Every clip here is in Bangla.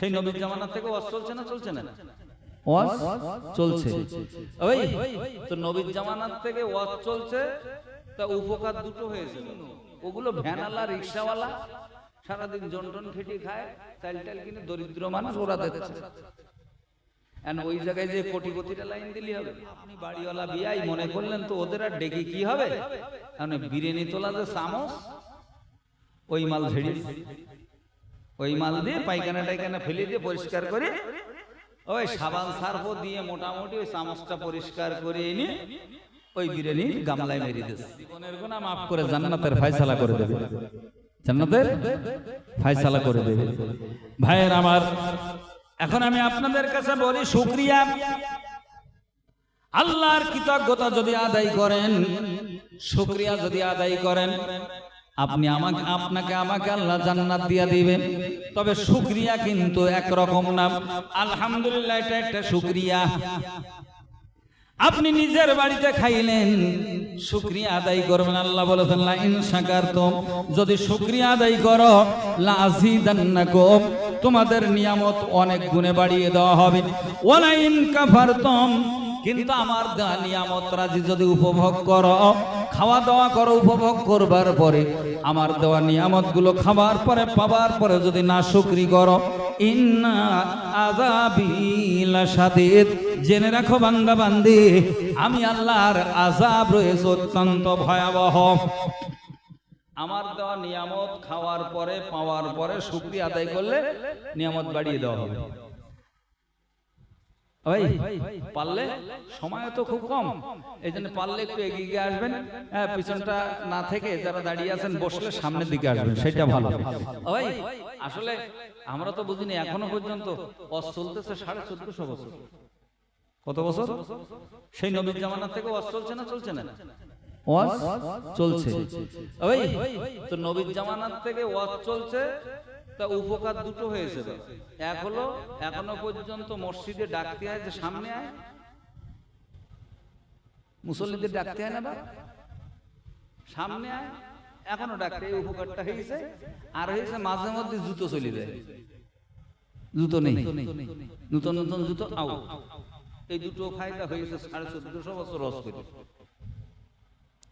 সেই নবীর জামানা থেকে ওয়াজ চলছে না চলছে না? ওয়াজ চলছে। ওই তো নবীর জামানার থেকে ওয়াজ চলছে, তা উপকার দুটো হয়েছে। ওগুলো ভ্যানওয়ালা রিক্সাওয়ালা সারাদিন জন্টন খেটে খায়, চাল টাল কিনে দরিদ্র মানুষ ওরা দিচ্ছে। ওই জায়গায় যে কোটি কোটিটা লাইন দিলি হবে? আপনি বাড়িওয়ালা বিয়াই মনে করলেন তো ওদের আর ডেকে কি হবে? বিরিয়ানি তোলা যে চামচ, ওই মাল ঝেড়ে ওই মাল দিয়ে পায়খানা টাইখানা ফেলে দিয়ে পরিষ্কার করে ওই সাবান সার্ফ দিয়ে মোটামুটি ওই চামচটা পরিষ্কার করে এনে ওই বিরিয়ানি গামলায় মেরে দিয়েছে। জীবনের গুনাহ মাফ করে জান্নাতের ফয়সালা করে দেবে, জান্নাতের ফয়সালা করে দেবে। ভাইয়ের আমার, এখন আমি আপনাদের কাছে বলি, শুকরিয়া, আল্লাহর কৃতজ্ঞতা যদি আদায় করেন, শুকরিয়া যদি আদায় করেন, আপনি আপনাকে আমাকে আল্লাহ জান্নাত দিয়া দিবেন। তবে শুকরিয়া কিন্তু একরকম না। আলহামদুলিল্লাহ এটা একটা শুকরিয়া। আপনি নিজের বাড়িতে খাইলেন, শুকরিয়া আদায় করবেন। আল্লাহ বলেছেন লা ইন শাকারতুম, যদি শুকরিয়া আদায় করো লা আযীদান্নাকুম, তোমাদের নিয়ামত অনেক গুণে বাড়িয়ে দেওয়া হবে। ওয়ালা ইন কাফারতুম, কিন্তু আমার দেওয়া নিয়ামত রাজি যদি উপভোগ করো, খাওয়া দাওয়া করো, উপভোগ করবার পরে আমার দেওয়া নিয়ামত গুলো খাবার পরে পাবার পরে যদি না শুকরি করো, ইন্না আযাবি লাশাদীদ, জেনে রাখো বান্দা বান্দি, আমি আল্লাহর আযাব রয়েছে অত্যন্ত ভয়াবহ। আমার দেওয়া নিয়ামত খাওয়ার পরে পাওয়ার পরে শুকরিয়া আদায় করলে নিয়ামত বাড়িয়ে দেওয়া হবে। ওই পারলে, সময় তো খুব কম, এই জন্য পারলে একটু এগিয়ে গিয়ে আসবেন। পিছনটা না থেকে যারা দাঁড়িয়ে আছেন বসলে সামনের দিকে আসবেন, সেটা ভালো। ওই আসলে আমরা তো বুঝিনি এখনো পর্যন্ত ওয়াজ চলতেছে 1450 বছর। কত বছর? সেই নবীর জামানা থেকে ওয়াজ চলছে না চলছে না? ওয়াজ চলছে। ওই তো নবীর জামানার থেকে ওয়াজ চলছে, তা উপকার দুটো হয়েছে। এক হলো এখনো পর্যন্ত মসজিদে ডাকতে হয় যে সামনে আয়, মুসল্লিদের ডাকতে হয় না, সামনে আয়, এখনো ডাকতে, এই উপকারটা হয়েছে। আর হয়েছে মাঝে মধ্যে জুতো চলে যায়, জুতো নেই, নতুন নতুন জুতো আও, এই দুটো ফায়দা হয়েছে 1450 বছর রস করে।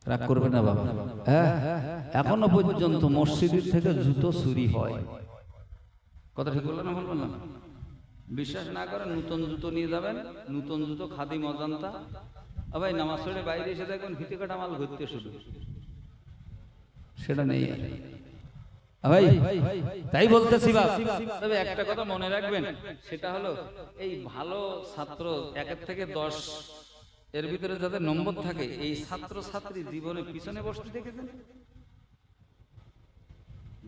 রাগ করবে না বাবা, হ্যাঁ এখনো পর্যন্ত মসজিদের থেকে জুতো চুরি হয়। কথা ঠিক বললো না বলবো না? বিশ্বাস না করেন নতুন জুতো নিয়ে যাবেন, নতুন জুতো খাদিম অজান্তা, ভাই নামাজ পড়ে বাইরে এসে দেখবেন ফিতে কাটা মাল ঘুরতে শুরু, সেটা নেই ভাই। তাই বলতেছি বাপ, তবে একটা কথা মনে রাখবেন, সেটা হলো এই ভালো ছাত্র 1 থেকে 10 এর ভিতরে যাদের নম্বর থাকে, এই ছাত্র ছাত্রী জীবনে পিছনে বসতে দেখেছেন?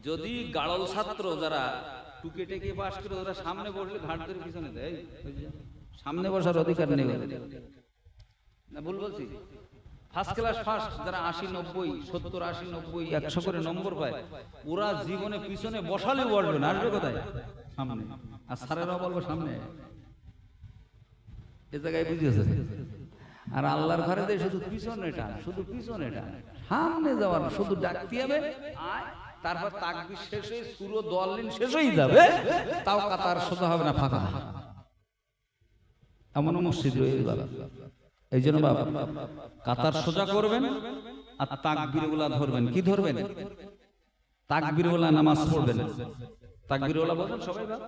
যদি গাড়ল ছাত্র যারা টুকে টেকে পাস করে ওরা সামনে বসলে ঘাট ধরে পিছনে দেয়, সামনে বসার অধিকার নেই না, ভুল বলছি? ফার্স্ট ক্লাস ফার্স্ট যারা 80 90 70 80 90 100 করে নম্বর পায়, ওরা জীবনে পিছনে বসালেও বসবে না, আসবে কোথায়? সামনে। আর স্যারেরাও বলবে সামনে, এ জায়গায় বুঝিয়েছে। আর আল্লাহর ঘরে দেয় শুধু পিছনে টান, শুধু পিছনে টান, সামনে যাওয়ার শুধু ডাকতে হবে আয়, তারপর তাকবীর শেষ হয়ে পুরো দলিল শেষ হয়ে যাবে, তাও কাতার সোজা হবে না, ফাঁকা। এমন মসজিদ রয়ে গেল। এই জন্য বাবা কাতার সোজা করবেন আর তাকবীরগুলা ধরবেন। কি ধরবেন? তাকবীরগুলা নামাজ পড়বেন। তাকবীরগুলা বলেন সবাই বাবা,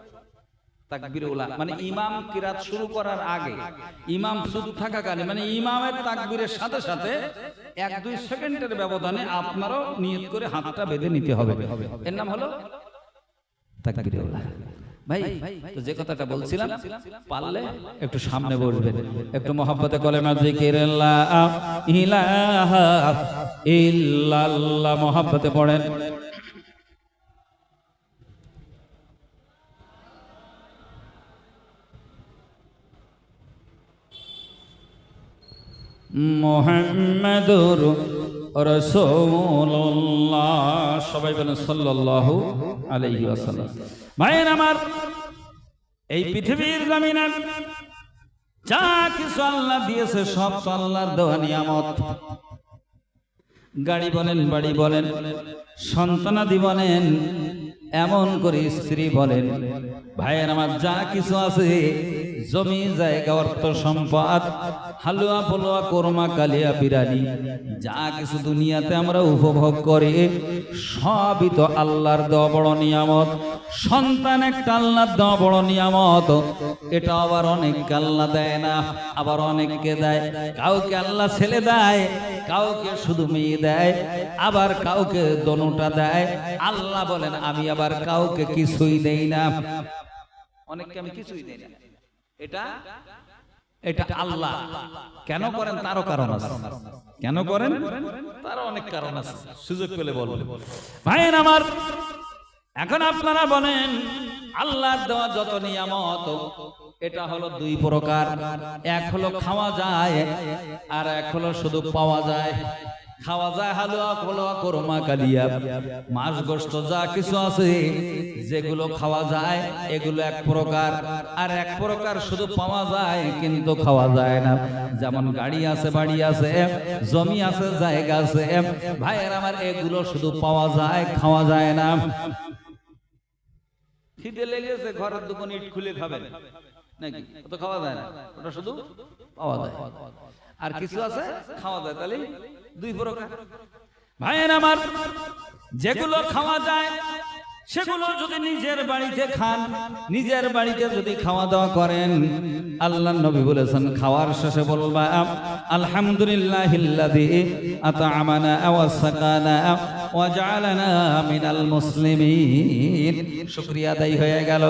তাকবীরগুলা মানে ইমাম কিরাত শুরু করার আগে, ইমাম সুদ থাকাকালীন, মানে ইমামের তাকবীরের সাথে সাথে 1-2 সেকেন্ডের ব্যবধানে আপনারও নিয়ত করে হাতটা বেঁধে নিতে হবে। এর নাম হলো তাকবীরগুলা। ভাই তো যে কথাটা বলছিলাম, পারলে একটু সামনে বসবেন, একটু মহব্বতে কলেমা জিকির লা ইলাহা ইল্লাল্লাহ মহব্বতে পড়েন। মুহাম্মাদুর রাসূলুল্লাহ, সবাই বলেন সাল্লাল্লাহু আলাইহি ওয়াসাল্লাম। ভাইয়ের আমার, এই পৃথিবীর জমিনে যা কিছু আল্লাহ দিয়েছে সব তো আল্লাহর দেওয়া নিয়ামত। গাড়ি বলেন, বাড়ি বলেন, সন্তানাদি বলেন, এমন করে স্ত্রী বলেন, ভাইয়ের আমার যা কিছু আছে, জমি জায়গা অর্থ সম্পদ, হালুয়া পোলোয়া কোরমা কালিয়া বিরানি, যা কিছু দুনিয়াতে আমরা উপভোগ করি সবই তো আল্লাহর দেওয়া বড় নিয়ামত। সন্তান একটা আল্লাহর দেওয়া বড় নিয়ামত। এটা আবার অনেককে আল্লাহ দেয় না, আবার অনেককে দেয়। কাউকে আল্লাহ ছেলে দেয়, কাউকে শুধু মেয়ে দেয়, আবার কাউকে দোনোটা দেয়। আল্লাহ বলেন আমি আবার কাউকে কিছুই দেই না, অনেককে আমি কিছুই দেই না। এটা এটা আল্লাহ কেন করেন তারও কারণ আছে। কেন করেন তারও অনেক কারণ আছে, সুযোগ পেলে বলবো। ভাইয়ের আমার, এখন আপনারা বলেন আল্লাহর দেওয়া যত নিয়ামত, এটা হলো দুই প্রকার। এক হলো খাওয়া যায়, আর এক হলো শুধু পাওয়া যায়। খাওয়া যায় হালুয়া পোলোয়া কোরমা কালিয়া, মাছ গোশত যা কিছু আছে যেগুলো খাওয়া যায় এগুলো এক প্রকার। আর এক প্রকার শুধু পাওয়া যায় কিন্তু খাওয়া যায় না। যেমন গাড়ি আছে, বাড়ি আছে, জমি আছে, জায়গা আছে। ভাইয়ের আমার, এগুলো শুধু পাওয়া যায়, খাওয়া যায় না। খিদে লেগেছে, ঘরের দোকান ইট খুলে খাবেন নাকি? তো খাওয়া যায় না, ওটা শুধু পাওয়া যায়। আর কিছু আছে খাওয়া যায়, তাহলে দুই প্রকার। ভাইয়ের আমার, যেগুলো খাওয়া যায় সেগুলো যদি নিজের বাড়িতে খান, নিজের বাড়িতে যদি খাওয়া দাওয়া করেন, আল্লাহর নবী বলেছেন খাওয়ার শেষে বলবা আলহামদুলিল্লাহিল্লাযী আত'আমানা ওয়া সাকানা ওয়া জাআলানা মিনাল মুসলিমিন। শুকরিয়া আদায় হয়ে গেল।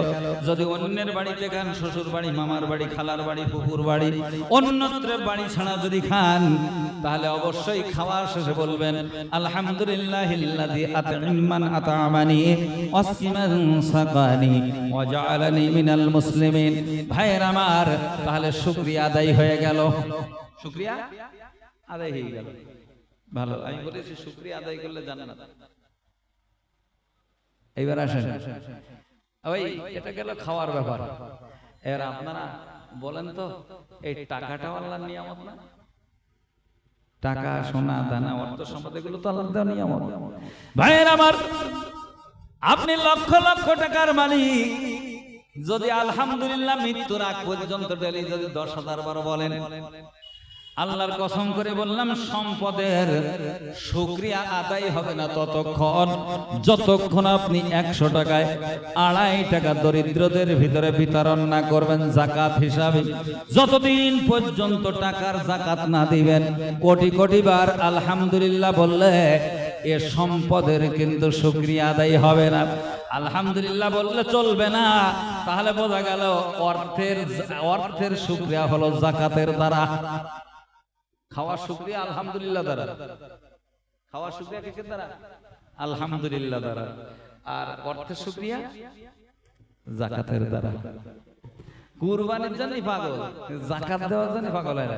যদি অন্যের বাড়িতে খান, শ্বশুর বাড়ি, মামার বাড়ি, খালার বাড়ি, ফুফুর বাড়ি, অন্যত্র বাড়ি ছাড়া যদি খান, তাহলে অবশ্যই খাওয়ার শেষে বলবেন আলহামদুলিল্লাহিল্লাযী আত'আমান আত'আমানি ওয়াসকিমান সাকানি ওয়া জাআলানি মিনাল মুসলিমিন। ভাইয়ের আমার, তাহলে শুকরিয়া আদায় হয়ে গেল। শুকরিয়া আদায় হয়ে গেল। ভালো, আমি বলেছি শুকরিয়া আদায় করলে জান্নাত। এইবার আসেন, ওই এটা গেল খাওয়ার ব্যাপার। এর আপনারা বলেন তো, এই টাকাটাও আল্লাহর নিয়ামত না? টাকা, সোনা, দানা, অর্থ সম্পদ এগুলো তো আল্লাহর দেওয়া নিয়ামত। ভাইয়ের আমার, আপনি লক্ষ লক্ষ টাকার মালিক, যদি আলহামদুলিল্লাহ মৃত্যুর আগ পর্যন্ত ডেলি যদি 10,000 বার বলেন, আল্লাহর কসম করে বললাম সম্পদের শুকরিয়া আদায় হবে না ততক্ষণ যতক্ষণ আপনি 100 টাকায় 2.5 টাকা দরিদ্রদের ভিতরে বিতরণ না করবেন যাকাত হিসাবে। যতদিন পর্যন্ত টাকার যাকাত না দিবেন, কোটি কোটি বার আলহামদুলিল্লাহ বললে এ সম্পদের কিন্তু শুকরিয়া আদায় হবে না। আলহামদুলিল্লাহ বললে চলবে না। তাহলে বোঝা গেল অর্থের শুকরিয়া হলো যাকাতের দ্বারা। খাওয়ার শুকরিয়া আলহামদুলিল্লাহ দ্বারা। খাওয়ার শুকরিয়া কিসের দ্বারা? আলহামদুলিল্লাহ দ্বারা। আর অর্থের শুকরিয়া যাকাতের দ্বারা। কুরবানির জন্য পাগল, যাকাত দেওয়ার জন্য পাগল হয় না।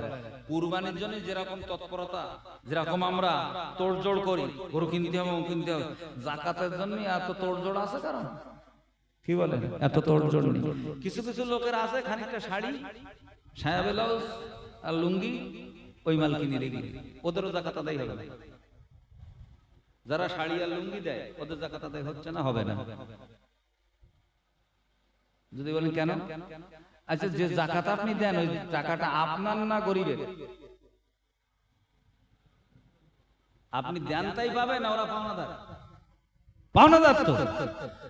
কুরবানির জন্য যেরকম তৎপরতা, যেরকম আমরা তোড়জোড় করি, গরু কিনতে হবে, কিনতে হবে, যাকাতের জন্য এত তোড়জোড় আছে কারণ কি বলেন? এত তোড়জোড় নেই। কিছু কিছু লোকের আছে খানিকটা শাড়ি, সায়া ব্লাউজ আর লুঙ্গি, ওই মাল কিনে রেখে, ওদেরও যাকাত আদায় হবে না। যারা শাড়ি আর লুঙ্গি দেয় ওদের যাকাত আদায় হচ্ছে না, হবে না। যদি বলেন কেন? আচ্ছা, যে যাকাত আপনি দেন ওই টাকাটা আপনার না গরিবের? আপনি দেন তাই পাবেন, না ওরা পাওনাদার? পাওনাদার তো।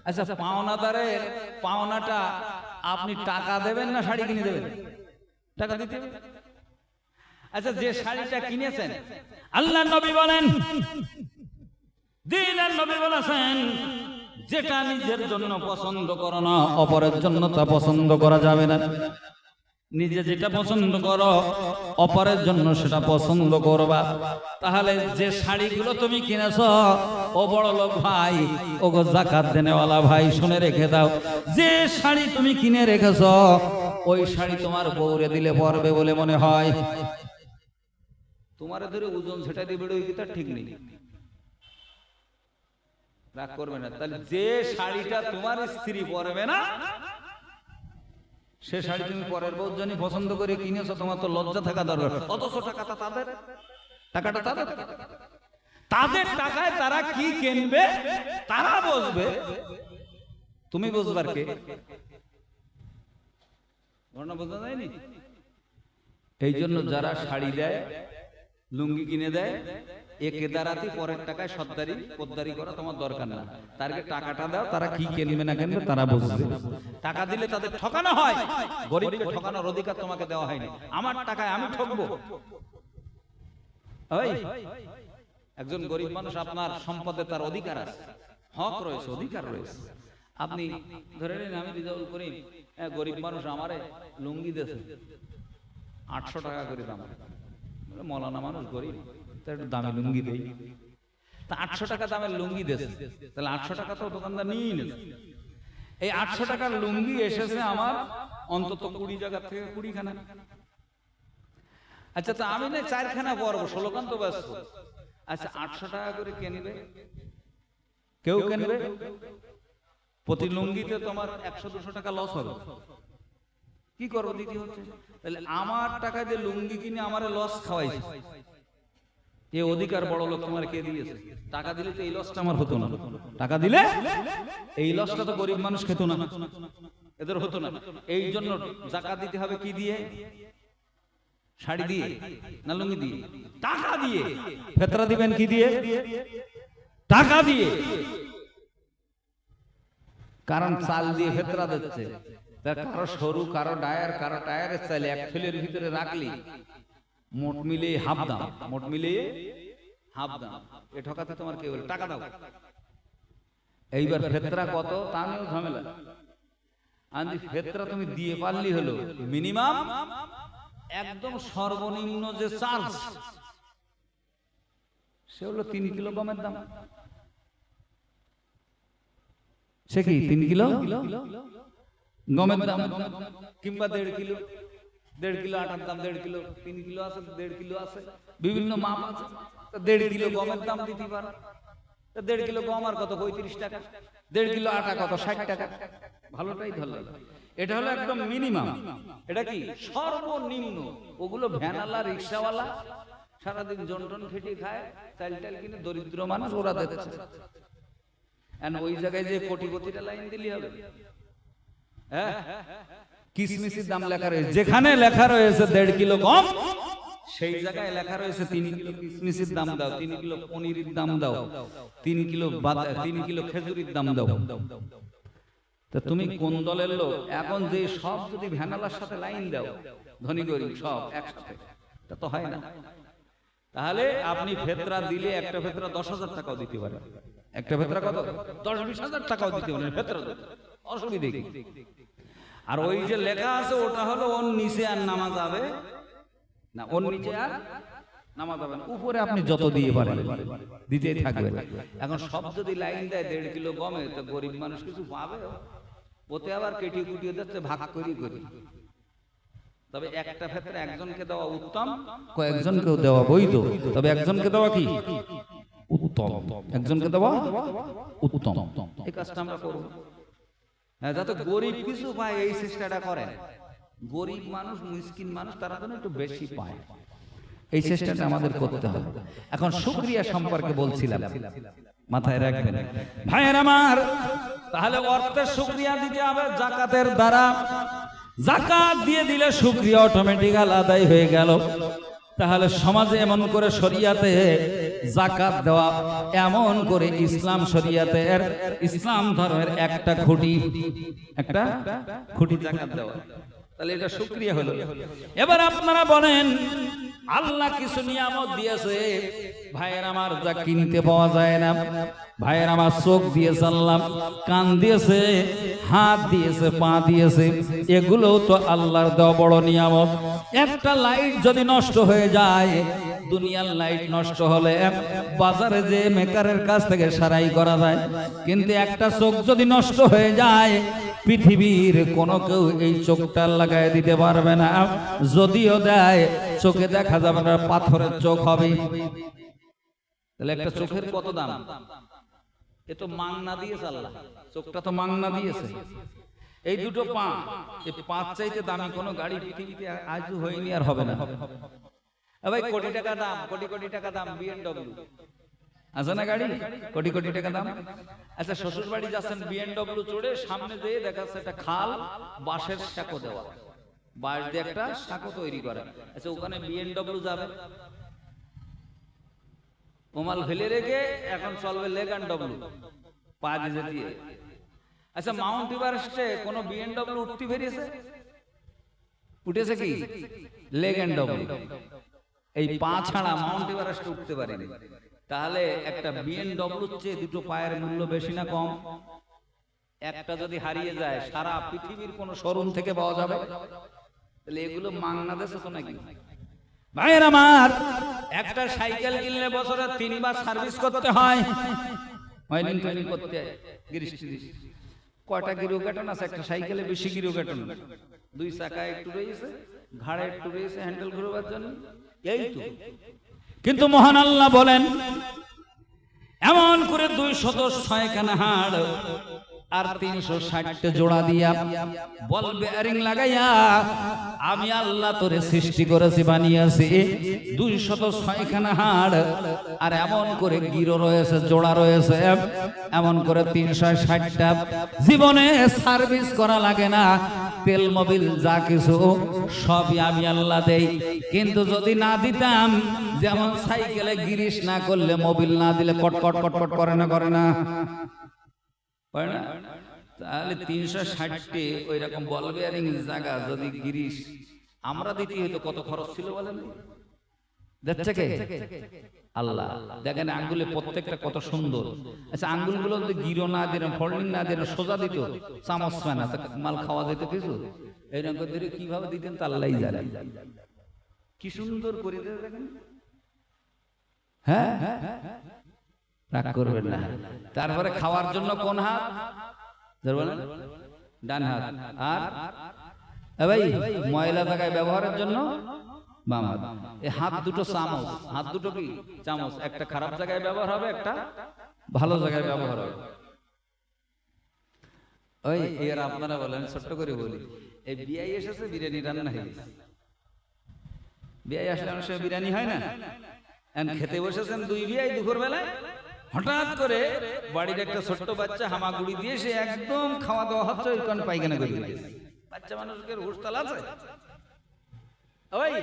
আচ্ছা, পাওনাদারের পাওনাটা আপনি টাকা দেবেন না শাড়ি কিনে দেবেন? টাকা দিতে হবে। আচ্ছা, যে শাড়িটা কিনেছেন, আল্লাহর নবী বলেন, দ্বীনের নবী বলেছেন, যেটা নিজের জন্য পছন্দ করো না অপরের জন্য তা পছন্দ করা যাবে না। নিজে যেটা পছন্দ করো অপরের জন্য সেটা পছন্দ করবা। তাহলে যে শাড়িগুলো তুমি কিনেছো, ও বড় লোক ভাই, ও গো যাকাত দেনেওয়ালা ভাই, শুনে রেখে দাও, যে শাড়ি তুমি কিনে রেখেছো ওই শাড়ি তোমার বউরে দিলে পরবে বলে মনে হয়, তোমার ধরে ওজন সেটা দিবে, ওই কথা ঠিক নেই। রাগ করবে না। তাহলে যে শাড়িটা তোমার স্ত্রী পরবে না, সে শাড়ি তুমি পরের বউর জন্য পছন্দ করে কিনেছো, তোমার তো লজ্জা থাকা দরকার। অথচ টাকাটা তাদের, টাকাটা তাদের টাকায় তারা কি কিনবে তারা বসবে, তুমি বুঝবার কে? ঘটনা বোঝা যায়নি? এই জন্য যারা শাড়ি দেয়, লুঙ্গি কিনে দেয়, এ কেদারাতি পরের টাকায় সর্দারি পোদ্দারি করা তোমার দরকার না। তারকে টাকাটা দাও, তারা কি কিনবে না কিনবে তারা বুঝবে। টাকা দিলে তাদের ঠকানো হয়, গরিবকে ঠকানোর অধিকার তোমাকে দেওয়া হয়নি। আমার টাকায় আমি ঠকবো? ওই একজন গরিব মানুষ, আপনার সম্পদে তার অধিকার আছে, হক রয়েছে, অধিকার রয়েছে। আপনি ধরে নিন আমি রিজাউল করিম, গরিব মানুষ আমারে লুঙ্গি দিয়েছে 800 টাকা করে দাম। মৌলানা মানুষ গরিব, তার একটু দামি লুঙ্গি দেই। তা 800 টাকা দামের লুঙ্গি দিয়েছে, তাহলে 800 টাকা তো দোকানদার নিয়েই নেছে। এই 800 টাকার লুঙ্গি এসেছে আমার অন্তত 20 জায়গা থেকে 20 খানা। আচ্ছা, তা আমি না 4 খানা পরবো, 16 খান তো ব্যস্ত। আচ্ছা, 800 টাকা করে কিনবে, কেউ কিনবে, প্রতি লুঙ্গিতে তোমার 100-200 টাকা লস হবে। কি করবো? দিতে হচ্ছে। তাহলে আমার টাকায় যে লুঙ্গি কিনে আমারে লস খাওয়াইছে, এই অধিকার বড় লোক তোমার কে দিয়েছে? টাকা দিলে তো এই লসটা আমার হতো না। টাকা দিলে এই লসটা তো গরিব মানুষ খেত না, এদের হতো না। এই জন্য যাকাত দিতে হবে কি দিয়ে? শাড়ি দিয়ে না লুঙ্গি দিয়ে? টাকা দিয়ে। ফিতরা দিবেন কি দিয়ে? টাকা দিয়ে। কারণ চাল দিয়ে ফিতরা দিচ্ছে, কারো সরু, কারো ডায়ার, কারো টায়ারের চাল এক থলের ভিতরে রাখলি মোট মিলিয়ে হাফ দাম, মোট মিলিয়ে হাফ দাম। এ ঠকাতে তোমার কে বলে? টাকা দাও। এইবার ফিতরা কত তা নিয়েও ঝামেলা। আন্দি ফিতরা তুমি দিয়ে পারলি হলো, মিনিমাম একদম সর্বনিম্ন যে চার্জ সে হলো 3 কিলো গমের দাম। সে কি 3 কিলো গমের দাম, কিংবা 1.5 কিলো, 1.5 কিলো আটার দাম 1.5 কিলো, 3 কিলো আছে, 1.5 কিলো আছে, বিভিন্ন মাপ আছে। 1.5 কিলো গমের দাম দিতে পারে। 1.5 কিলো গম আর কত? 35 টাকা। 1.5 কিলো আটা কত? 60 টাকা। ভালোটাই ধরল। এটা হলো একদম মিনিমাম। এটা কি সর্বনিম্ন? ওগুলো ভ্যানালা, রিক্সাওয়ালা সারাদিন জনটন খেটে খায়, চাল টাল কিনে দরিদ্র মানুষ ওরা দিচ্ছে। ওই জায়গায় যে কোটিপতিটা লাইন দিলি হবে? হ্যাঁ, কিসমিসের দাম লেখা রয়েছে, যেখানে লেখা রয়েছে 1.5 কিলো গম, সেই জায়গায় লেখা রয়েছে 3 কিলো কিসমিসের দাম দাও, 3 কিলো পনিরের দাম দাও, 3 কিলো 3 কিলো খেজুরির দাম দাও। তা তুমি কোন দলের লোক? এখন যে সব যদি ভ্যানালার সাথে লাইন দাও, ধনী গরিব সব একসাথে, তা তো হয় না। তাহলে আপনি ফিতরা দিলে একটা ফিতরা 10,000 টাকাও দিতে পারেন। একটা ফিতরা কত? 10-20 হাজার টাকাও দিতে পারেন ফিতরা, অসুবিধা কি? আর ওই যে লেখা আছে ওটা হলো ওর নিচে আর নামা যাবে না, ওর নিচে আর নামা যাবে না, উপরে আপনি যত দিয়ে পারেন দিতেই থাকবে। এখন সব যদি লাইন দেয় 1.5 কিলো গমে, তো গরিব মানুষ কিছু পাবে? ওতে আবার কেটিয়ে কুটিয়ে যাচ্ছে, ভাগ করি। তবে একটা ক্ষেত্রে একজনকে দেওয়া উত্তম, কয়েকজনকেও দেওয়া বৈধ। তবে একজনকে দেওয়া কি উত্তম, একজনকে দেওয়া উত্তম। এই কাজটা আমরা করব, যাতে গরিব কিছু পায়, এই চেষ্টাটা করেন। গরিব মানুষ, মিসকিন মানুষ তারা যেন একটু বেশি পায়, এই চেষ্টাটা আমাদের করতে হবে। এখন শুকরিয়া সম্পর্কে বলছিলাম, মাথায় রাখবেন ভাইয়ের আমার। তাহলে অর্থের শুকরিয়া দিতে হবে যাকাতের দ্বারা। যাকাত দিয়ে দিলে শুকরিয়া অটোমেটিক্যাল আদায় হয়ে গেল। তাহলে সমাজে এমন করে শরিয়াতে যাকাত দেওয়া, এমন করে ইসলাম শরিয়াতের, ইসলাম ধর্মের একটা খুঁটি যাকাত দেওয়া, তাহলে এটা শুকরিয়া হলো। এবার আপনারা বলেন, আল্লাহ কিছু নিয়ামত দিয়েছে ভাইয়ের আমার, যা কিনতে পাওয়া যায় না। ভাইয়ের আমার চোখ দিয়েছে আল্লাহ, কান দিয়েছে, হাত দিয়েছে, পা দিয়েছে, এগুলো তো আল্লাহর দেওয়া বড় নিয়ামত। একটা লাইট যদি নষ্ট হয়ে যায়, দুনিয়ার লাইট নষ্ট হলে বাজারে যে মেকারের কাছ থেকে সারাই করা যায়, কিন্তু একটা চোখ যদি নষ্ট হয়ে যায়, পৃথিবীর কোনো কেউ এই চোখটা লাগায় দিতে পারবে না। যদিও দেয়, চোখে দেখা যাবে না, পাথরের চোখ হবে। তাহলে একটা চোখের কত দাম? এ তো মাংনা দিয়েছে আল্লাহ, চোখটা তো মাংনা দিয়েছে। এই দুটো পা, এই পাঁচ চাইতে দামি কোনো গাড়ি পৃথিবীতে আজও হয়নি, আর হবে না। ভাই কোটি টাকা দাম, কোটি টাকা দাম BMW, আছে না গাড়ি কোটি কোটি টাকা দাম। আচ্ছা শ্বশুর বাড়ি যাচ্ছেন BMW চড়ে, সামনে যেয়ে দেখা যাচ্ছে একটা খাল, বাঁশের সাঁকো দেওয়া, বাঁশ দিয়ে একটা সাঁকো তৈরি করা। আচ্ছা ওখানে BMW যাবে, ওমাল ফেলে রেখে এখন চলবে লেগ অ্যান্ড ডব্লু, পা দিয়ে। আচ্ছা মাউন্ট এভারেস্টে কোন BMW উঠতে বেরিয়েছে? উঠেছে কি লেগ অ্যান্ড ডব্লু, এই পা ছাড়া মাউন্ট এভারেস্টে উঠতে পারেনি। তাহলে একটা BMW চেয়ে দুটো পায়ের মূল্য বেশি না কম? একটা যদি হারিয়ে যায় সারা পৃথিবীর কোন শোরুম থেকে পাওয়া যাবে? তাহলে এগুলো মাংনা দেশে তো নাকি? ভাইয়ের আমার, একটা সাইকেল কিনলে বছরে 3 বার সার্ভিস করতে হয়, অয়েলিং টয়েলিং করতে হয়, কয়টা গিরো কাটন আছে একটা সাইকেলে? বেশি গিরো কাটন, 2 চাকা একটু রয়েছে, ঘাড়ে একটু রয়েছে হ্যান্ডেল ঘুরবার জন্য, এই তো। কিন্তু মহান আল্লাহ বলেন এমন করে 206 খানা হাড় আর 360 জোড়া দিয়া বল বেয়ারিং লাগাইয়া আমি আল্লাহ তোরে সৃষ্টি করেছি, বানিয়েছি 206 খানা হাড়, আর এমন করে গিরো রয়েছে, জোড়া রয়েছে, এমন করে 360টা। জীবনে সার্ভিস করা লাগে না, তেল মোবিল যা কিছু সবই আমি আল্লাহ দেই। কিন্তু যদি না দিতাম, যেমন সাইকেলে গিরিশ না করলে, মোবিল না দিলে কটকট কটকট করে না, করে না? তাহলে 360টে ওই রকম বল বেয়ারিং জায়গা যদি গিরিশ আমরা দিতে হইতো, কত খরচ ছিল বলেন? দেখছে কে? আল্লাহ। দেখেন আঙ্গুলে প্রত্যেকটা কত সুন্দর। আচ্ছা আঙ্গুলগুলো যদি গিরো না দিন, ফোল্ডিং না দিন, সোজা দিত, চামচ পায় না, মাল খাওয়া যেত কিছু, এইরকম করে কিভাবে দিতেন তা আল্লাহই জানে। কি সুন্দর করে দেখেন। হ্যাঁ রাগ করবেন না। তারপরে খাওয়ার জন্য কোন হাত? ডান হাত। আর ভাই ময়লা জায়গায় ব্যবহারের জন্য বাম হাত। এই হাত দুটো চামচ, হাত দুটো কি চামচ, একটা খারাপ জায়গায় ব্যবহার হবে, একটা ভালো জায়গায় ব্যবহার হবে। ওই এর আপনারা বলেন, ছোট্ট করে বলি, এই বিয়াই এসেছে, বিরিয়ানি রান্না হয়ে গেছে। বিয়াই আসলে অনেক সময় বিরিয়ানি হয় না, খেতে বসেছেন 2 বিয়াই দুপুর বেলায়, হঠাৎ করে বাড়ির একটা ছোট্ট বাচ্চা হামাগুড়ি দিয়ে সে একদম খাওয়া দাওয়া হচ্ছে, ওই কোন পায়খানা করে দিয়েছে। বাচ্চা মানুষের হুঁশতাল আছে? ওই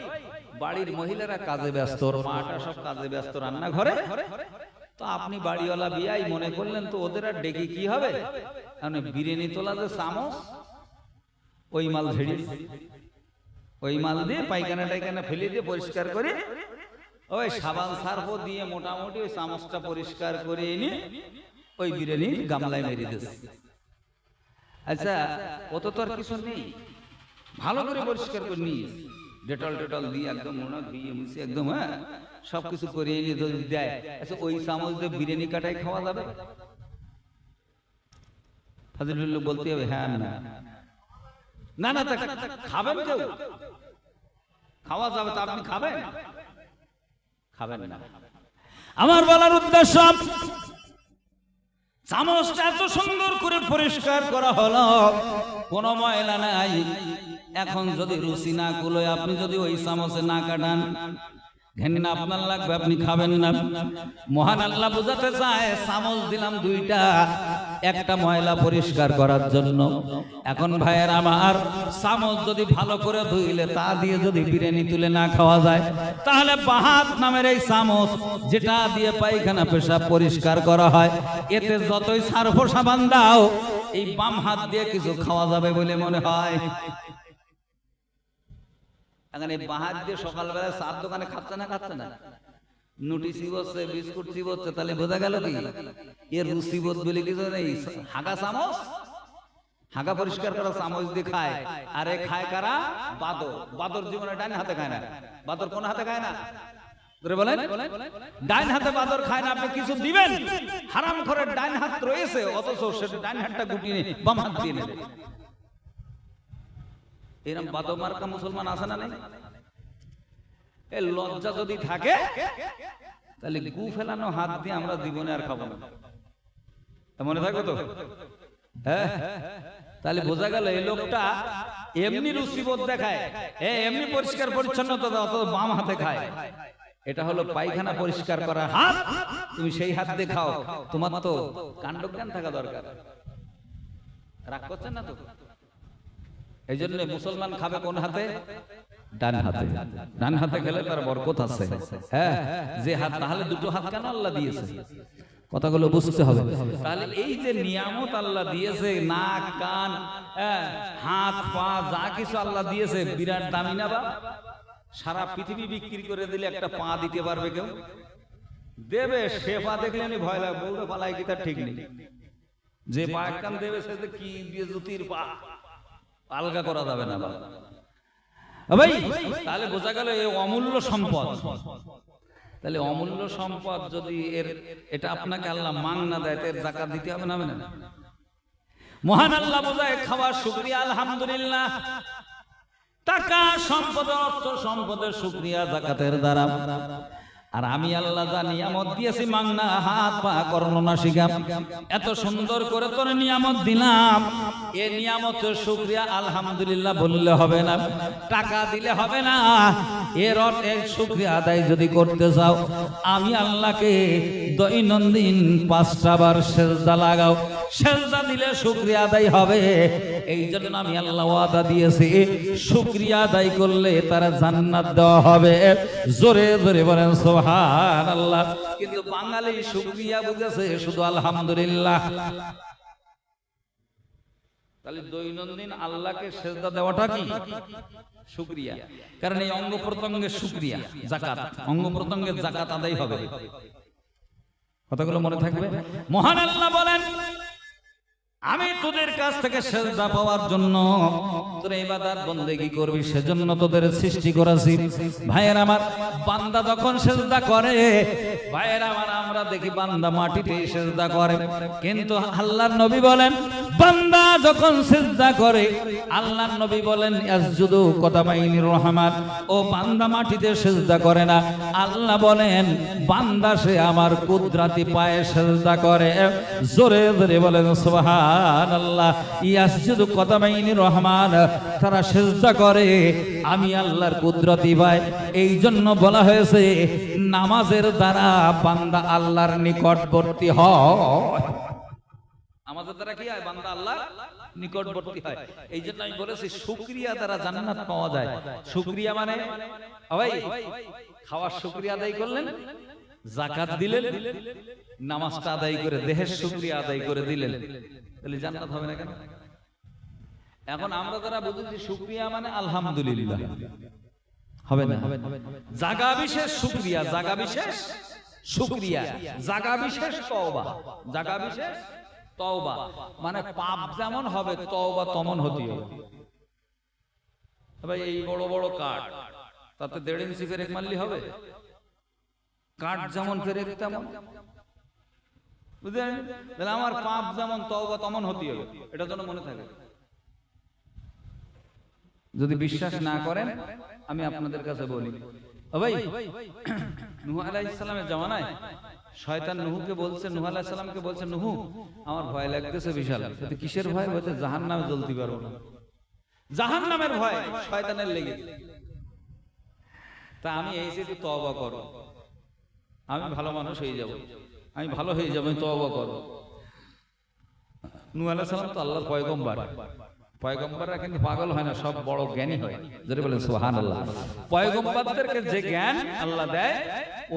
বাড়ির মহিলারা কাজে ব্যস্ত, মাটা সব কাজে ব্যস্ত রান্নাঘরে, তো আপনি বাড়িওয়ালা বিয়াই মনে করলেন তো ওদের আর ডেকে কি হবে, মানে বিরিয়ানি তোলা যে চামচ, ওই মাল ঝেড়ে, ওই মাল দিয়ে পায়খানা টাইখানা ফেলে দিয়ে পরিষ্কার করে ওই সাবান সার্ফ দিয়ে মোটামুটি ওই চামচটা পরিষ্কার করে এনে ওই বিরিয়ানি গামলায় মেরে দিয়েছে। আচ্ছা অত তো আর কিছু নেই, ভালো করে পরিষ্কার করে নিয়ে ডেটল টেটল দিয়ে একদম মনে ধুয়ে মুছে একদম, হ্যাঁ সবকিছু করে এনে যদি দেয়, আচ্ছা ওই চামচ দিয়ে বিরিয়ানি কাটাই খাওয়া যাবে? ফাজিলুল্লাহ বলতে হবে হ্যাঁ না না না, খাবেন কেউ? খাওয়া যাবে, তা আপনি খাবেন? খাবেন না। আমার বলার উদ্দেশ্য, চামচটা এত সুন্দর করে পরিষ্কার করা হলো, কোনো ময়লা নাই। এখন যদি রুচি না কুলোয়, আপনি যদি ওই চামচে না কাটান, ঘেন্না আপনার লাগবে, আপনি খাবেন না। মহান আল্লাহ বোঝাতে চায়, চামচ দিলাম 2টা, একটা ময়লা পরিষ্কার করার জন্য। এখন ভাইয়ের আমার, চামচ যদি ভালো করে ধুইলে তা দিয়ে যদি বিরিয়ানি তুলে না খাওয়া যায়, তাহলে বাহাত নামের এই চামচ যেটা দিয়ে পায়খানা পেশাব পরিষ্কার করা হয়, এতে যতই সার্ফ সাবান দাও, এই বাম হাত দিয়ে কিছু খাওয়া যাবে বলে মনে হয়? এখন এই বাহাত দিয়ে সকালবেলা চার দোকানে খাচ্ছে না, নুটি চিবচ্ছে, বিস্কুট চিবচ্ছে, তাহলে বোঝা গেল কি এর রুচিবোধ বলে কিছু নেই। হাগা চামচ, হাগা পরিষ্কার করা চামচ দিয়ে খায়। আরে খায় কারা? বাদর। বাদর জীবনে ডান হাতে খায় না। বাদর কোন হাতে খায় না? বলেন ডান হাতে বাদর খায় না। আপনি কিছু দিবেন, হারাম করে ডান হাত রয়েছে, অথচ সেটা ডান হাতটা গুটিয়ে বাম হাত দিয়ে নেবে। এরকম বাদর মার্কা মুসলমান আছে না? নেই? এই লজ্জা যদি থাকে, তাহলে গু ফেলানো হাত দিয়ে আমরা জীবনে আর খাবো না, মনে থাকবে তো? হ্যাঁ, তাহলে বোঝা গেল এই লোকটা এমনি রুচিবোধ দেখায়, এমনি পরিষ্কার পরিচ্ছন্নতা অত বাম হাতে খায়। এটা হলো পায়খানা পরিষ্কার করা হাত, তুমি সেই হাত দিয়ে খাও। তোমার তো কাণ্ডজ্ঞান থাকা দরকার। রাগ করছেন না তো? এই জন্য মুসলমান খাবে কোন হাতে? ডান হাতে। ডান হাতে খেলে তার বরকত আছে। হ্যাঁ, যে হাত, তাহলে দুটো হাত কেন আল্লাহ দিয়েছে? কথাগুলো বুঝতে হবে। তাহলে এই যে নিয়ামত আল্লাহ দিয়েছে, নাক, কান, হাত, পা, যা কিছু আল্লাহ দিয়েছে, বিরাট দামি না? বা সারা পৃথিবী বিক্রি করে দিলে একটা পা দিতে পারবে কেউ? দেবে? সে পা দেখলে ভয় লাগে, বলতে পালাই কি তার ঠিক নেই। যে পা একখান দেবে সে কি দিয়ে জুতির পা আলগা করা যাবে না। ভাই তাহলে বোঝা গেল এই অমূল্য সম্পদ। তাহলে অমূল্য সম্পদ যদি এটা আপনাকে আল্লাহ মাংনা দেয়, এর যাকাত দিতে হবে না? মহান আল্লাহ বোঝায় খাওয়ার শুকরিয়া আলহামদুলিল্লাহ। টাকা সম্পদ, অর্থ সম্পদের শুকরিয়া যাকাতের দ্বারা। আর আমি আল্লাহ যা নিয়ামত দিয়েছি, মাংনা, হাত পা, কর্ণনা শিখা, এত সুন্দর করে তোর নিয়ামত দিলাম, এই নিয়ামতের শুকরিয়া আলহামদুলিল্লাহ বললে হবে না, টাকা দিলে হবে না। এর শুকরিয়া আদায় যদি করতে চাও, আমি আল্লাহকে দৈনন্দিন 5টা বার সেজদা লাগাও। সেজদা দিলে শুকরিয়া আদায় হবে। এই জন্য আমি আল্লাহ ওয়াদা দিয়েছি, শুকরিয়া আদায় করলে তারা জান্নাত দেওয়া হবে। জোরে জোরে বলেন সুবহানাল্লাহ। কিন্তু বাঙালি শুকরিয়া বুঝেছে শুধু আলহামদুলিল্লাহ। তাহলে দৈনন্দিন আল্লাহকে সেজদা দেওয়াটা কি? শুকরিয়া। কারণ এই অঙ্গ প্রত্যঙ্গের শুকরিয়া, যাকাত, অঙ্গ প্রত্যঙ্গের যাকাত আদায় হবে। কথাগুলো মনে থাকবে। মহান আল্লাহ বলেন, আমি তোদের কাছ থেকে সেজদা পাওয়ার জন্য, তোরা ইবাদত বন্দেগী করবি সেজন্য তোদের সৃষ্টি করেছি। ভাইয়ের আমার, বান্দা যখন সেজদা করে, ভাইয়ের আমার, আমরা দেখি বান্দা মাটিতে সেজদা করে, কিন্তু আল্লাহর নবী বলেন বান্দা যখন সেজদা করে, আল্লাহর নবী বলেন ইয়াসজুদু কদামাইনির রহমান, ও বান্দা মাটিতে সেজদা করে না, আল্লাহ বলেন বান্দা সে আমার কুদরতি পায়ে সেজদা করে। জোরে জোরে বলেন সুবহানাল্লাহ। ইয়াসজুদু কদামাইনির রহমান, তারা সেজদা করে আমি আল্লাহর কুদরতি পায়ে। এই জন্য বলা হয়েছে নামাজের দ্বারা বান্দা আল্লাহর নিকটবর্তী হয়। আমাদের দ্বারা কি হয়? বান্দা আল্লাহর নিকটবর্তী হয়। এই জন্য আমি বলেছি শুকরিয়া দ্বারা জান্নাত পাওয়া যায়। শুকরিয়া মানে ভাই খাওয়ার শুকরিয়া আদায় করলেন, যাকাত দিলেন, নামাজটা আদায় করে দেহের শুকরিয়া আদায় করে দিলেন, তাহলে জান্নাত হবে না কেন? এখন আমরা যারা বুঝেছি শুকরিয়া মানে আলহামদুলিল্লাহ, হবে না? জাগা বিশেষ শুকরিয়া, জাগা বিশেষ শুকরিয়া, জাগা বিশেষ তওবা, জাগা বিশেষ তওবা মানে পাপ যেমন হবে তওবা তেমন হতে হবে। ভাই এই বড় বড় কাঠ, তাতে 1.5 ইঞ্চি ফেরেক মারলি হবে? কাঠ যেমন ফেরেক তেমন, বুঝলেন? তাহলে আমার পাপ যেমন তওবা তেমন হতে হবে, এটা যেন মনে থাকে। যদি বিশ্বাস না করেন আমি আপনাদের কাছে বলি, ভাই নূহ আলাইহিস সালামের জামানায় শয়তান নূহকে বলছে, নূহ আলাইহিস সালামকে বলছে, নূহ আমার ভয় লাগতেছে বিশাল। বলতে কিসের ভয়? বলতে জাহান্নামে জ্বলতে পারবো না। জাহান্নামের ভয় শয়তানের লেগে। তা আমি এই যে তওবা করো, আমি ভালো মানুষ হয়ে যাব, আমি ভালো হয়ে যাব, তওবা করো। নূহ আলাইহিস সালাম তো আল্লাহর পয়গম্বর, পয়গম্বররা কিন্তু পাগল হয় না, সব বড় জ্ঞানী হয়। যদি বলেন সুবহানাল্লাহ। পয়গম্বরদেরকে যে জ্ঞান আল্লাহ দেয়,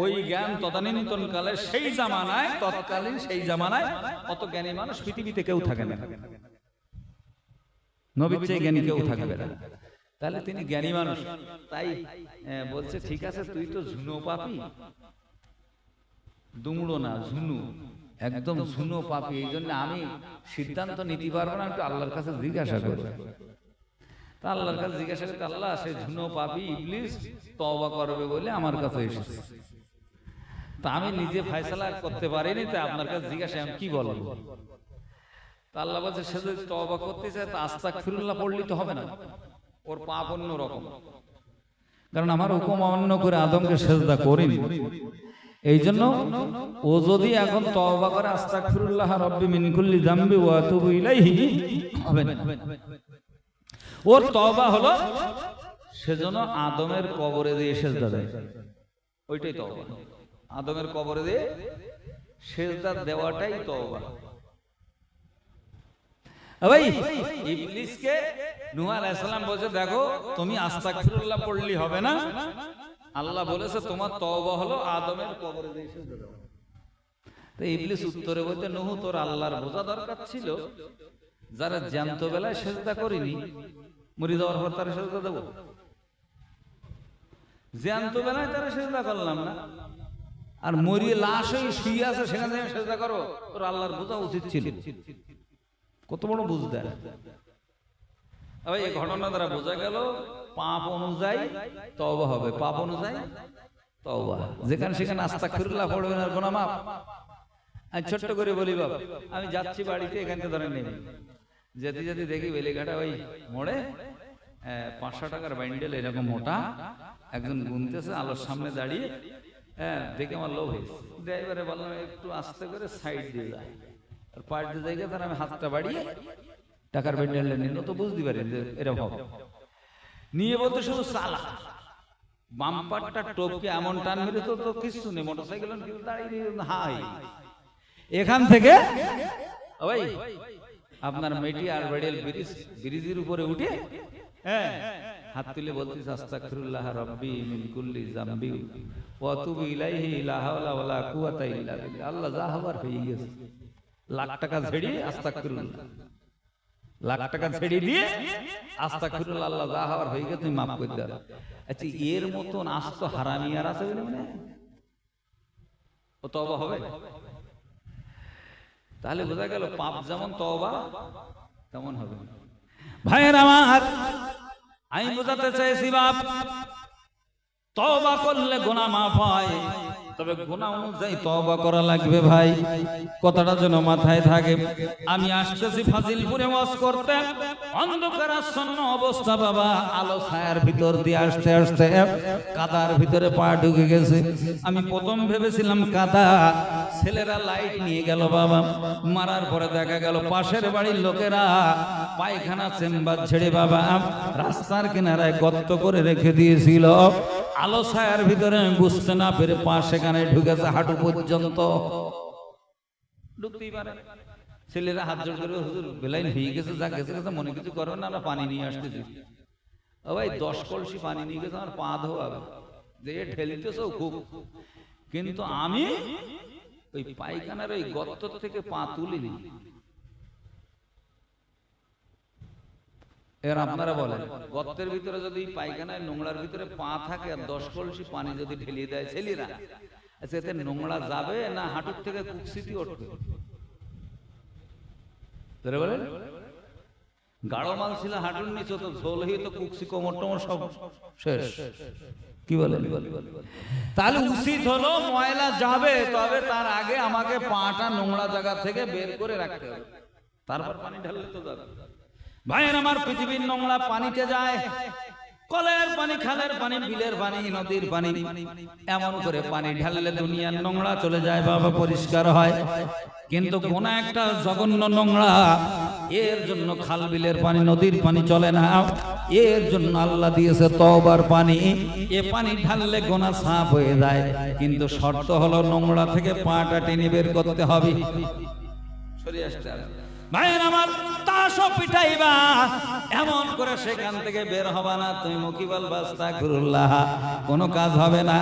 ওই জ্ঞান তদানীন্তন কালে সেই জামানায়, তৎকালীন সেই জামানায় অত জ্ঞানী মানুষ পৃথিবীতে কেউ থাকে না। নবীর চেয়ে জ্ঞানী কেউ থাকবে না। তাহলে তিনি জ্ঞানী মানুষ, তাই বলছে ঠিক আছে তুই তো ঝুনো পাপী, দুমড়ো না ঝুনু, একদম ঝুনো পাপী, এই জন্য আমি সিদ্ধান্ত নিতে পারবো না, একটু আল্লাহর কাছে জিজ্ঞাসা করবো। তা আল্লাহর কাছে জিজ্ঞাসা করতে, আল্লাহ সে ঝুনো পাপী ইবলিস তওবা করবে বলে আমার কাছে এসেছে, তা আমি নিজে ফয়সালা করতে পারিনি, তাই আপনার কাছে জিজ্ঞাসা আমি কি বলবো? তা আল্লাহ বলছে সে যদি তওবা করতে চায় তা আস্তাগফিরুল্লাহ পড়লি তো হবে না, ওর পাপ অন্য রকম। কারণ আমার হুকুম অমান্য করে আদমকে সেজদা করিনি, এই জন্য ও যদি এখন তওবা করে আস্তাগফিরুল্লাহ রাব্বি মিন কুল্লি যামবি ওয়া আতুবু ইলাইহি, হবে না। ওর তওবা হলো সেজন্য আদমের কবরে দিয়ে সেজদা দেয়। ওইটাই তওবা। আদমের কবরে দিয়ে সেজদা দেওয়াটাই তওবা। ভাই ইবলিসকে নূহ আলাইহিস সালাম বলেছে, দেখো তুমি আস্তাগফিরুল্লাহ পড়লি হবে না, আল্লাহ বলেছে তোমার তওবা হলো আদমের কবরে দিয়ে সেজদা দেওয়া। তো ইবলিস উত্তরে বলতে, নূহ তোর আল্লাহর বোঝা দরকার ছিল, যারা জ্যান্ত বেলায় সেজদা করিনি মরে যাওয়ার পর তারা সেজদা দেবো? জ্যান্ত বেলায় তারা সেজদা করলাম না, আর মরিয়ে লাশ হয়ে শুয়ে আছে সেখানে সেজদা করো, তোর আল্লাহর বোঝা উচিত ছিল। কত বড় বুঝতে এই ঘটনা দ্বারা বোঝা গেল পাপ অনুযায়ী তওবা হবে, পাপ অনুযায়ী তওবা। যেখানে সেখানে আস্তাগফিরুল্লাহ পড়বেন আর গুনাহ মাফ। আমি ছোট্ট করে বলি বাবা, আমি যাচ্ছি বাড়িতে, এখান থেকে ধরে নেই যেতে যেতে দেখি বেলেঘাটা ওই মোড়ে 500 টাকার বান্ডেল এরকম মোটা একজন গুনতেছে আলোর সামনে দাঁড়িয়ে। দেখে আমার লোভ হয়েছে, ড্রাইভারে বললাম একটু আস্তে করে সাইড দিয়ে যায়, আর পাল্টে জায়গায় তার আমি হাতটা বাড়িয়ে টাকার বান্ডেলটা নিল, তো বুঝতে পারি যে এরকম হবে নিয়ে বলতে শুধু চালা বাম্পারটা টপকে এমন টান মেরে তো কিছু নেই, মোটরসাইকেল দাঁড়িয়ে হাই এখান থেকে ওই আপনার মেটি আর বেড়েল ব্রিজের উপরে উঠে হাত তুলে বলতেছে আস্তাগফিরুল্লাহ রাব্বি মিন কুল্লি যামবি ওয়া আতুবু ইলাইহি লা হাওলা ওয়ালা কুওয়াতা ইল্লা বিল্লাহ। আল্লাহ যা হবার হয়ে গেছে, লাখ টাকা ছেড়ে আস্তাগফিরুল্লাহ, লাখ টাকা ছেড়ে দিয়ে আস্তাগফিরুল্লাহ, আল্লাহ যা হবার হয়ে গেছে তুমি মাফ করে দাও। আচ্ছা এর মতন আস্ত হারামি আর আছে মানে ও তওবা হবে? তাহলে বোঝা গেল পাপ যেমন তওবা তেমন হবে। ভাইয়ের আমার, আমি বোঝাতে চাইছি বাপ তওবা করলে গুনাহ মাফ হয়, তবে গুনাহ অনুযায়ী তওবা করা লাগবে। ভাই কথাটা যেন মাথায় থাকে। আমি আসতেছি ফাজিলপুরে ওয়াজ করতে, অন্ধকার আচ্ছন্ন অবস্থা বাবা, আলো ছায়ার ভিতর দিয়ে আসতে আসতে কাদার ভিতরে পা ঢুকে গেছে। আমি প্রথম ভেবেছিলাম কাদা, ছেলেরা লাইট নিয়ে গেল বাবা, মারার পরে দেখা গেল পাশের বাড়ির লোকেরা পায়খানা চেম্বার ছেড়ে বাবা রাস্তার কিনারায় গর্ত করে রেখে দিয়েছিল। আলো ছায়ার ভিতরে বুঝতে না পেরে পা সেখানে ঢুকেছে হাঁটু পর্যন্ত, ঢুকতেই পারে। ছেলেরা হাত জোড় করে হুজুর বেলাইন হয়ে গেছে, যা গেছে গেছে, মনে কিছু করবেন না, আমরা পানি নিয়ে আসতেছি। ও ভাই 10 কলসি পানি নিয়ে গেছে, আমার পা ধোয়া যে ঠেলতেছ খুব, কিন্তু আমি ওই পায়খানার ওই গর্ত থেকে পা তুলিনি। এবার আপনারা বলেন, গর্তের ভিতরে যদি পায়খানায় নোংরার ভিতরে পা থাকে আর 10 কলসি পানি যদি ঢেলিয়ে দেয় ছেলেরা, আচ্ছা এতে নোংরা যাবে না হাঁটুর থেকে কুকসিটি উঠবে? বলেন গাঢ় মাল ছিল হাঁটুর নিচে, তো ঝোল হয়ে তো কুকসি কোমর টোমর সব শেষ। কি বলেন? তাহলে উচিত হলো ময়লা যাবে, তবে তার আগে আমাকে পাটা নোংরা জায়গা থেকে বের করে রাখতে হবে, তারপর পানি ঢাললে তো যাবে। ভাইয়ের আমার, পৃথিবীর নোংরা পানিতে যায়, কলের পানি, খালের পানি, বিলের পানি, নদীর পানি, এমন করে পানি ঢাললে দুনিয়ার নোংরা চলে যায় বাবা, পরিষ্কার হয়। কিন্তু কোন একটা জঘন্য নোংরা, এর জন্য খাল বিলের পানি, নদীর পানি চলে না। এর জন্য আল্লাহ দিয়েছে তওবার পানি, এ পানি ঢাললে গোনা সাফ হয়ে যায়, কিন্তু শর্ত হলো নোংরা থেকে পাটা টেনে বের করতে হবে, সরিয়ে আসতে হবে। ভাইয়ের আমার, তাসও পিটাইবা, এমন করে সেখান থেকে বের হবা না, তুমি মুখি বলবা আস্তাগফিরুল্লাহ, কোনো কাজ হবে না।